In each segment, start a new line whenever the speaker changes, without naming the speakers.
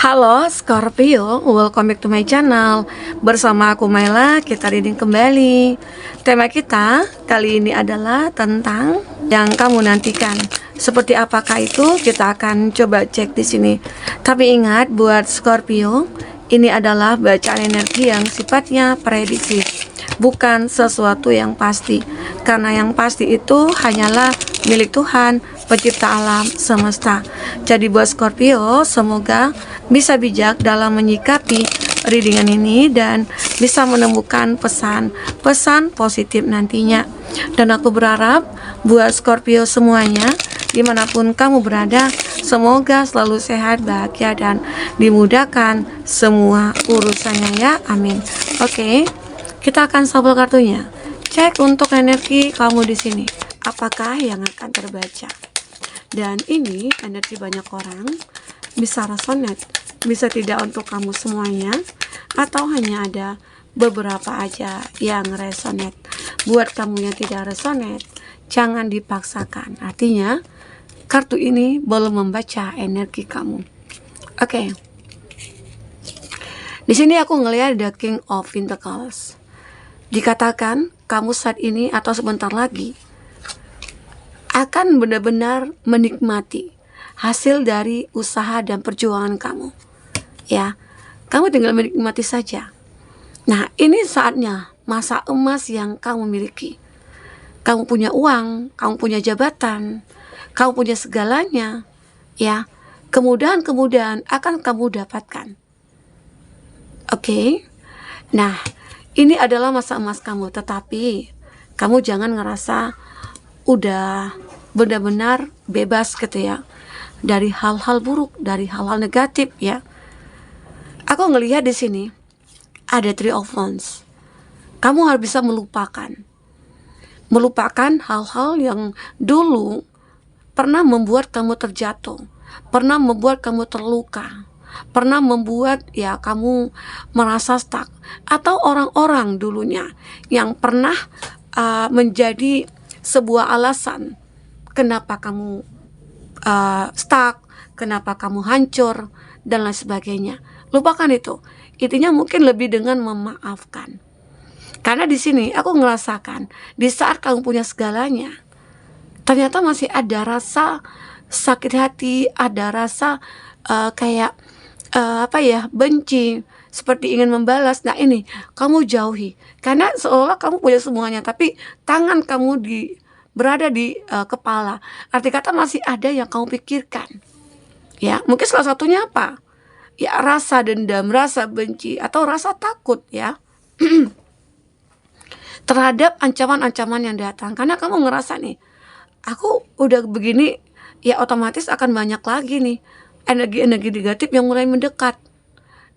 Halo Scorpio, welcome back to my channel. Bersama aku Maila, kita reading kembali. Tema kita kali ini adalah tentang yang kamu nantikan. Seperti apakah itu? Kita akan coba cek di sini. Tapi ingat buat Scorpio, ini adalah bacaan energi yang sifatnya prediksi, bukan sesuatu yang pasti. Karena yang pasti itu hanyalah milik Tuhan, pencipta alam semesta. Jadi buat Scorpio, semoga bisa bijak dalam menyikapi readingan ini dan bisa menemukan pesan-pesan positif nantinya. Dan aku berharap buat Scorpio semuanya, dimanapun kamu berada, semoga selalu sehat, bahagia, dan dimudahkan semua urusannya ya, amin. Oke, kita akan shuffle kartunya. Cek untuk energi kamu di sini. Apakah yang akan terbaca? Dan ini energi banyak orang, bisa resonate, bisa tidak untuk kamu semuanya, atau hanya ada beberapa aja yang resonate. Buat kamu yang tidak resonate, jangan dipaksakan. Artinya, kartu ini belum membaca energi kamu. Oke. Di sini aku ngelihat The King of Pentacles. Dikatakan kamu saat ini atau sebentar lagi akan benar-benar menikmati hasil dari usaha dan perjuangan kamu. Ya, kamu tinggal menikmati saja. Nah, ini saatnya, masa emas yang kamu miliki. Kamu punya uang, kamu punya jabatan, kamu punya segalanya. Ya, kemudahan-kemudahan akan kamu dapatkan. Oke. Nah, ini adalah masa emas kamu, tetapi kamu jangan ngerasa udah benar-benar bebas gitu ya dari hal-hal buruk, dari hal-hal negatif ya. Aku ngelihat di sini ada Three of Wands. Kamu harus bisa melupakan hal-hal yang dulu pernah membuat kamu terjatuh, pernah membuat kamu terluka, pernah membuat ya kamu merasa stuck, atau orang-orang dulunya yang pernah menjadi sebuah alasan kenapa kamu stuck, kenapa kamu hancur, dan lain sebagainya. Lupakan itu. Intinya mungkin lebih dengan memaafkan. Karena di sini aku ngerasakan di saat kamu punya segalanya, ternyata masih ada rasa sakit hati, ada rasa benci, seperti ingin membalas. Nah, ini kamu jauhi, karena seolah kamu punya semuanya, tapi tangan kamu berada di kepala. Arti kata masih ada yang kamu pikirkan. Ya, mungkin salah satunya apa? Ya, rasa dendam, rasa benci, atau rasa takut ya terhadap ancaman-ancaman yang datang. Karena kamu ngerasa nih, aku udah begini, ya otomatis akan banyak lagi nih energi-energi negatif yang mulai mendekat.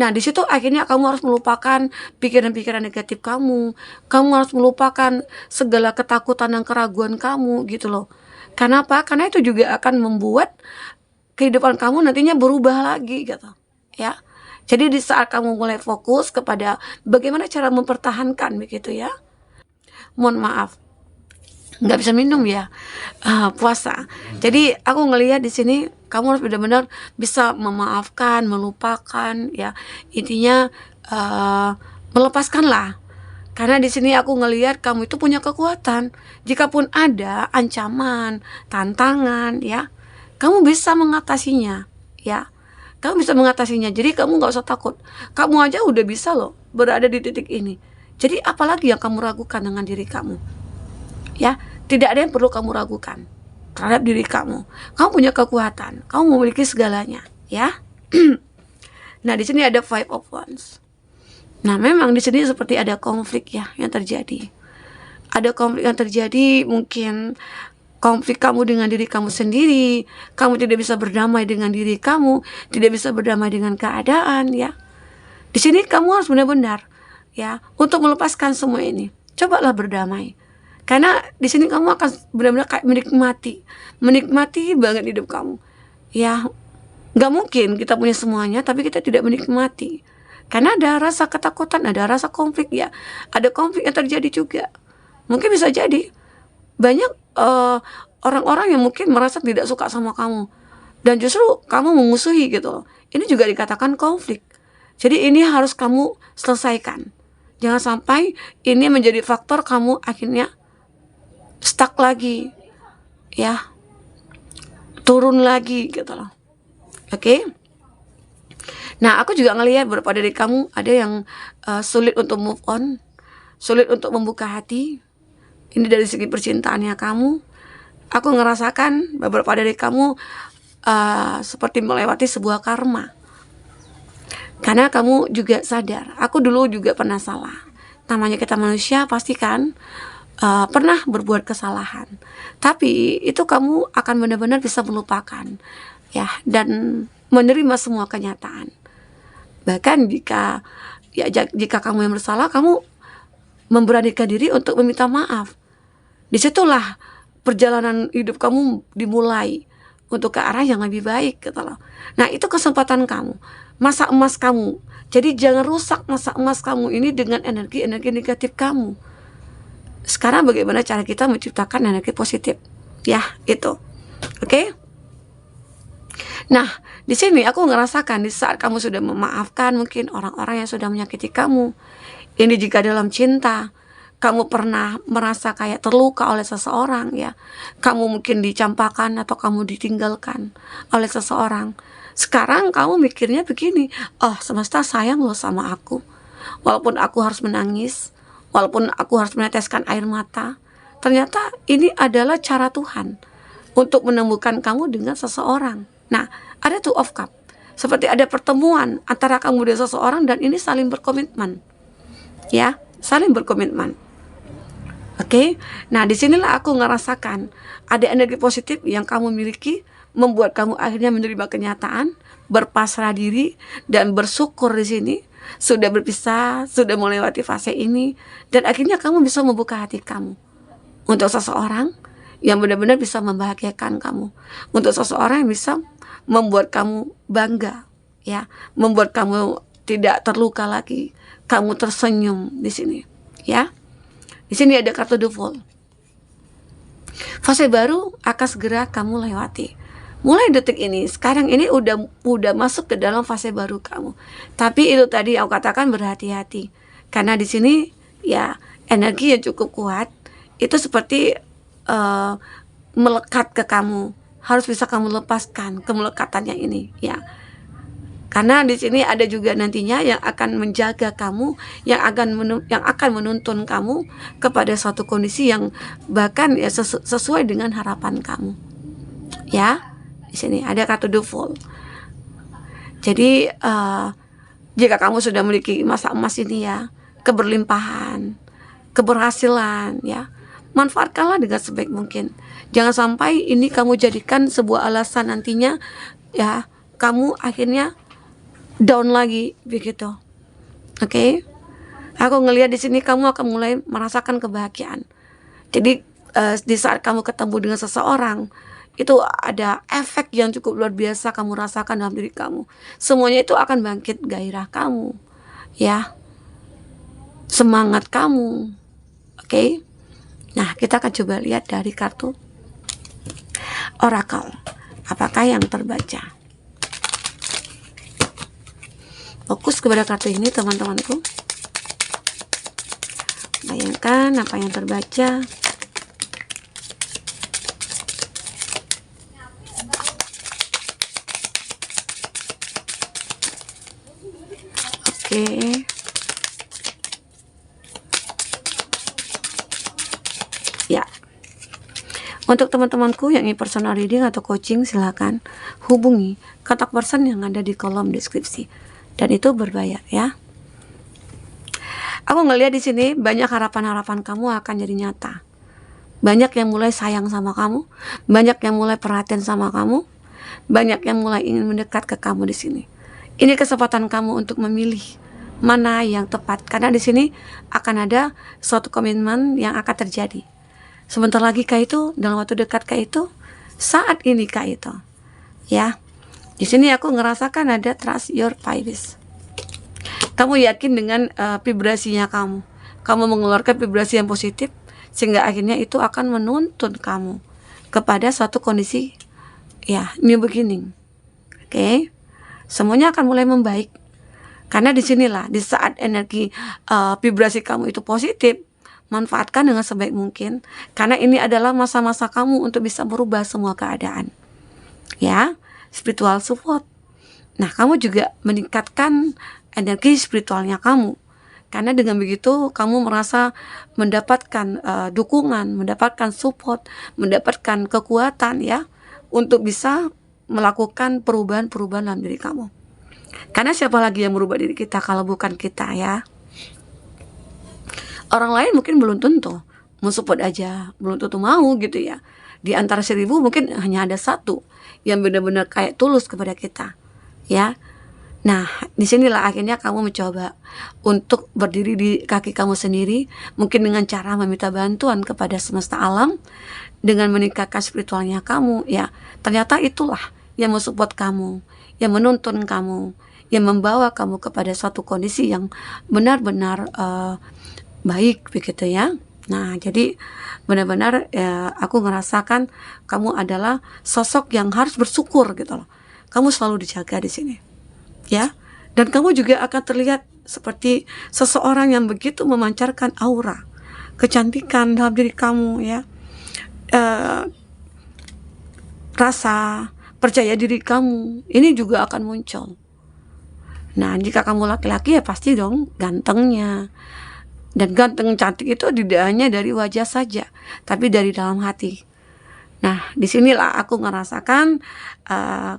Nah, di situ akhirnya kamu harus melupakan pikiran-pikiran negatif kamu. Kamu harus melupakan segala ketakutan dan keraguan kamu gitu loh. Kenapa? Karena itu juga akan membuat kehidupan kamu nantinya berubah lagi gitu. Ya. Jadi di saat kamu mulai fokus kepada bagaimana cara mempertahankan begitu ya. Mohon maaf, nggak bisa minum ya, puasa. Jadi aku ngelihat di sini kamu harus benar-benar bisa memaafkan, melupakan ya. Intinya melepaskanlah. Karena di sini aku ngelihat kamu itu punya kekuatan. Jikapun ada ancaman, tantangan ya, kamu bisa mengatasinya ya. Kamu bisa mengatasinya. Jadi kamu nggak usah takut. Kamu aja udah bisa loh berada di titik ini. Jadi apalagi yang kamu ragukan dengan diri kamu? Ya, tidak ada yang perlu kamu ragukan terhadap diri kamu. Kamu punya kekuatan, kamu memiliki segalanya, ya. Nah, di sini ada Five of Wands. Nah, memang di sini seperti ada konflik ya yang terjadi. Ada konflik yang terjadi, mungkin konflik kamu dengan diri kamu sendiri. Kamu tidak bisa berdamai dengan diri kamu, tidak bisa berdamai dengan keadaan, ya. Di sini kamu harus benar-benar ya untuk melepaskan semua ini. Cobalah berdamai. Karena di sini kamu akan benar-benar kayak menikmati banget hidup kamu. Ya, nggak mungkin kita punya semuanya, tapi kita tidak menikmati. Karena ada rasa ketakutan, ada rasa konflik ya. Ada konflik yang terjadi juga. Mungkin bisa jadi banyak orang-orang yang mungkin merasa tidak suka sama kamu, dan justru kamu memusuhi gitu. ini juga dikatakan konflik. Jadi ini harus kamu selesaikan. Jangan sampai ini menjadi faktor kamu akhirnya stuck lagi, ya, turun lagi gitu loh. Oke? Nah, aku juga ngelihat beberapa dari kamu ada yang sulit untuk move on, sulit untuk membuka hati. Ini dari segi percintaannya kamu. Aku ngerasakan beberapa dari kamu seperti melewati sebuah karma. Karena kamu juga sadar, aku dulu juga pernah salah. Namanya kita manusia pasti kan pernah berbuat kesalahan. Tapi itu kamu akan benar-benar bisa melupakan, ya, dan menerima semua kenyataan. Bahkan jika kamu yang bersalah, kamu memberanikan diri untuk meminta maaf. Disitulah perjalanan hidup kamu dimulai untuk ke arah yang lebih baik gitu loh. Nah, itu kesempatan kamu, masa emas kamu. Jadi jangan rusak masa emas kamu ini dengan energi-energi negatif kamu. Sekarang bagaimana cara kita menciptakan energi positif? Ya, itu. Oke? Nah, di sini aku ngerasakan di saat kamu sudah memaafkan mungkin orang-orang yang sudah menyakiti kamu. Ini jika dalam cinta, kamu pernah merasa kayak terluka oleh seseorang, ya. Kamu mungkin dicampakkan atau kamu ditinggalkan oleh seseorang. Sekarang kamu mikirnya begini, oh, semesta sayang loh sama aku. Walaupun aku harus menangis, walaupun aku harus meneteskan air mata, ternyata ini adalah cara Tuhan untuk menemukan kamu dengan seseorang. Nah, ada two of cup. Seperti ada pertemuan antara kamu dan seseorang dan ini saling berkomitmen. Ya, saling berkomitmen. Oke? Nah, disinilah aku ngerasakan ada energi positif yang kamu miliki, membuat kamu akhirnya menerima kenyataan, berpasrah diri, dan bersyukur di sini. Sudah berpisah, sudah melewati fase ini, dan akhirnya kamu bisa membuka hati kamu untuk seseorang yang benar-benar bisa membahagiakan kamu, untuk seseorang yang bisa membuat kamu bangga, ya, membuat kamu tidak terluka lagi, kamu tersenyum di sini, ya. Di sini ada kartu The Fool. Fase baru akan segera kamu lewati. Mulai detik ini, sekarang ini udah masuk ke dalam fase baru kamu. Tapi itu tadi aku katakan berhati-hati, karena di sini ya energi yang cukup kuat itu seperti melekat ke kamu. Harus bisa kamu lepaskan kemelekatannya ini, ya. Karena di sini ada juga nantinya yang akan menjaga kamu, yang akan menuntun kamu kepada suatu kondisi yang bahkan ya sesuai dengan harapan kamu. Ya, di sini ada kartu The Fool. Jadi jika kamu sudah memiliki masa emas ini, ya, keberlimpahan, keberhasilan, ya, manfaatkanlah dengan sebaik mungkin. Jangan sampai ini kamu jadikan sebuah alasan nantinya, ya, kamu akhirnya down lagi begitu. Oke? Aku ngelihat di sini kamu akan mulai merasakan kebahagiaan. Jadi di saat kamu ketemu dengan seseorang, itu ada efek yang cukup luar biasa kamu rasakan dalam diri kamu. Semuanya itu akan bangkit gairah kamu, ya, semangat kamu. Oke? Nah, kita akan coba lihat dari kartu Oracle, apakah yang terbaca. Fokus kepada kartu ini, teman-temanku. Bayangkan apa yang terbaca. Oke. Ya. Untuk teman-temanku yang ingin personal reading atau coaching, silakan hubungi kontak person yang ada di kolom deskripsi. Dan itu berbayar, ya. Aku ngelihat di sini banyak harapan-harapan kamu akan jadi nyata. Banyak yang mulai sayang sama kamu, banyak yang mulai perhatian sama kamu, banyak yang mulai ingin mendekat ke kamu di sini. Ini kesempatan kamu untuk memilih mana yang tepat, karena di sini akan ada suatu komitmen yang akan terjadi. Sebentar lagi kah itu, dalam waktu dekat kah itu, saat ini kah itu, ya. Di sini aku ngerasakan ada trust your vibes. Kamu yakin dengan vibrasinya kamu. Kamu mengeluarkan vibrasi yang positif, sehingga akhirnya itu akan menuntun kamu kepada suatu kondisi, ya, new beginning. Oke. semuanya akan mulai membaik. Karena disinilah, di saat energi vibrasi kamu itu positif, manfaatkan dengan sebaik mungkin. Karena ini adalah masa-masa kamu untuk bisa merubah semua keadaan. Ya, spiritual support. Nah, kamu juga meningkatkan energi spiritualnya kamu. Karena dengan begitu kamu merasa mendapatkan dukungan, mendapatkan support, mendapatkan kekuatan ya untuk bisa melakukan perubahan-perubahan dalam diri kamu. Karena siapa lagi yang merubah diri kita kalau bukan kita ya? Orang lain mungkin belum tentu mensupport aja, belum tentu mau gitu ya. Di antara 1000 mungkin hanya ada satu yang benar-benar kayak tulus kepada kita, ya. Nah, disinilah akhirnya kamu mencoba untuk berdiri di kaki kamu sendiri, mungkin dengan cara meminta bantuan kepada semesta alam, dengan meningkatkan spiritualnya kamu, ya. Ternyata itulah yang mensupport kamu, yang menuntun kamu, yang membawa kamu kepada suatu kondisi yang benar-benar baik begitu ya. Nah, jadi benar-benar aku ngerasakan kamu adalah sosok yang harus bersyukur gitu loh. Kamu selalu dijaga di sini, ya. Dan kamu juga akan terlihat seperti seseorang yang begitu memancarkan aura kecantikan dalam diri kamu, ya. Rasa percaya diri kamu ini juga akan muncul. Nah, jika kamu laki-laki ya pasti dong gantengnya. Dan ganteng cantik itu tidak hanya dari wajah saja, tapi dari dalam hati. Nah, disinilah aku ngerasakan,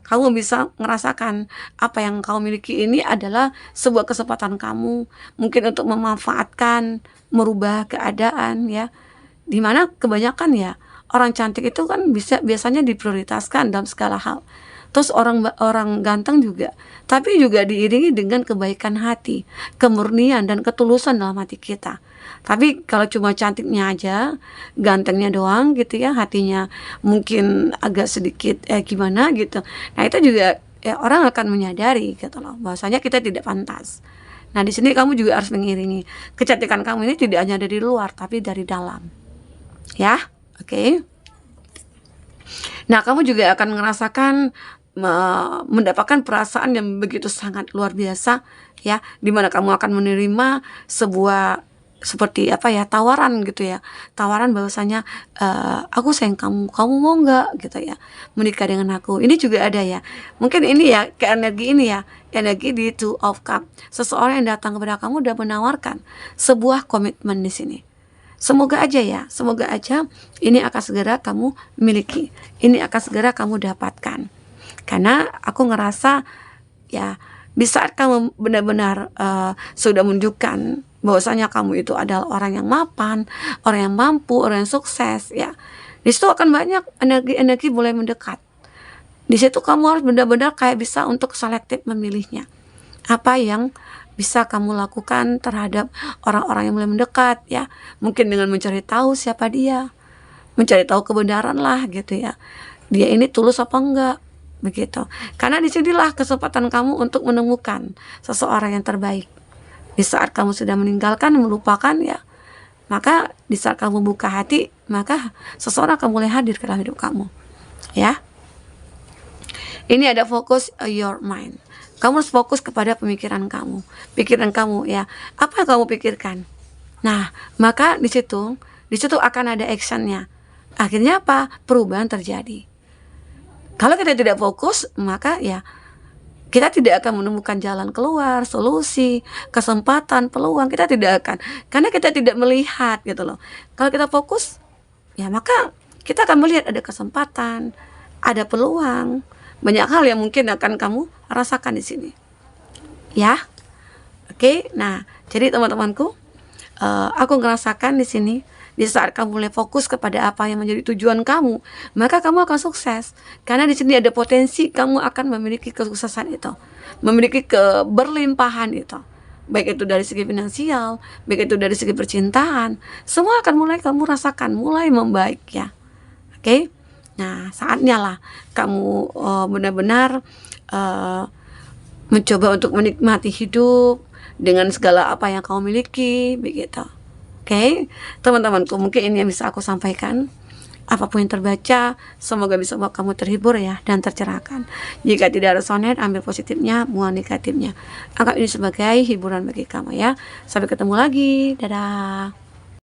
kamu bisa ngerasakan apa yang kamu miliki ini adalah sebuah kesempatan kamu, mungkin untuk memanfaatkan, merubah keadaan ya. Dimana kebanyakan ya, orang cantik itu kan biasanya diprioritaskan dalam segala hal. Terus orang ganteng juga, tapi juga diiringi dengan kebaikan hati, kemurnian dan ketulusan dalam hati kita. Tapi kalau cuma cantiknya aja, gantengnya doang gitu ya, hatinya mungkin agak sedikit gimana gitu. Nah, itu juga ya, orang akan menyadari gitu loh, bahwasanya kita tidak pantas. Nah, di sini kamu juga harus mengiringi kecantikan kamu ini tidak hanya dari luar, tapi dari dalam. Ya, oke. Nah, kamu juga akan merasakan mendapatkan perasaan yang begitu sangat luar biasa ya, dimana kamu akan menerima sebuah seperti apa ya, tawaran gitu ya, tawaran bahwasanya aku sayang kamu, kamu mau nggak gitu ya menikah dengan aku. Ini juga ada ya, mungkin ini ya ke energi ini ya, energi di Two of Cup, seseorang yang datang kepada kamu dan menawarkan sebuah komitmen di sini. Semoga aja ya, semoga aja ini akan segera kamu miliki, ini akan segera kamu dapatkan. Karena aku ngerasa ya, di saat kamu benar-benar sudah menunjukkan bahwasanya kamu itu adalah orang yang mapan, orang yang mampu, orang yang sukses ya, di situ akan banyak energi-energi mulai mendekat. Di situ kamu harus benar-benar kayak bisa untuk selektif memilihnya. Apa yang bisa kamu lakukan terhadap orang-orang yang mulai mendekat ya, mungkin dengan mencari tahu siapa dia, mencari tahu kebenaran lah gitu ya, dia ini tulus apa enggak begitu. Karena disinilah kesempatan kamu untuk menemukan seseorang yang terbaik. Di saat kamu sudah meninggalkan, melupakan ya, maka di saat kamu buka hati, maka seseorang akan mulai hadir ke dalam hidup kamu ya. Ini ada fokus your mind. Kamu harus fokus kepada pemikiran kamu, pikiran kamu ya. Apa yang kamu pikirkan? Nah, maka di situ akan ada actionnya. Akhirnya apa? Perubahan terjadi. Kalau kita tidak fokus, maka ya kita tidak akan menemukan jalan keluar, solusi, kesempatan, peluang. Kita tidak akan, karena kita tidak melihat gitu loh. Kalau kita fokus, ya maka kita akan melihat ada kesempatan, ada peluang, banyak hal yang mungkin akan kamu rasakan di sini. Ya, oke. Nah, jadi teman-temanku, aku ngerasakan di sini. Di saat kamu mulai fokus kepada apa yang menjadi tujuan kamu, maka kamu akan sukses. Karena di sini ada potensi kamu akan memiliki kesuksesan itu, memiliki keberlimpahan itu. Baik itu dari segi finansial, baik itu dari segi percintaan, semua akan mulai kamu rasakan, mulai membaik ya. Oke? Nah, saatnya lah kamu benar-benar mencoba untuk menikmati hidup dengan segala apa yang kamu miliki, begitu. Oke, teman-temanku, mungkin ini yang bisa aku sampaikan. apapun yang terbaca, semoga bisa buat kamu terhibur ya dan tercerahkan. Jika tidak resonate, ambil positifnya, buang negatifnya. Anggap ini sebagai hiburan bagi kamu ya. Sampai ketemu lagi. Dadah.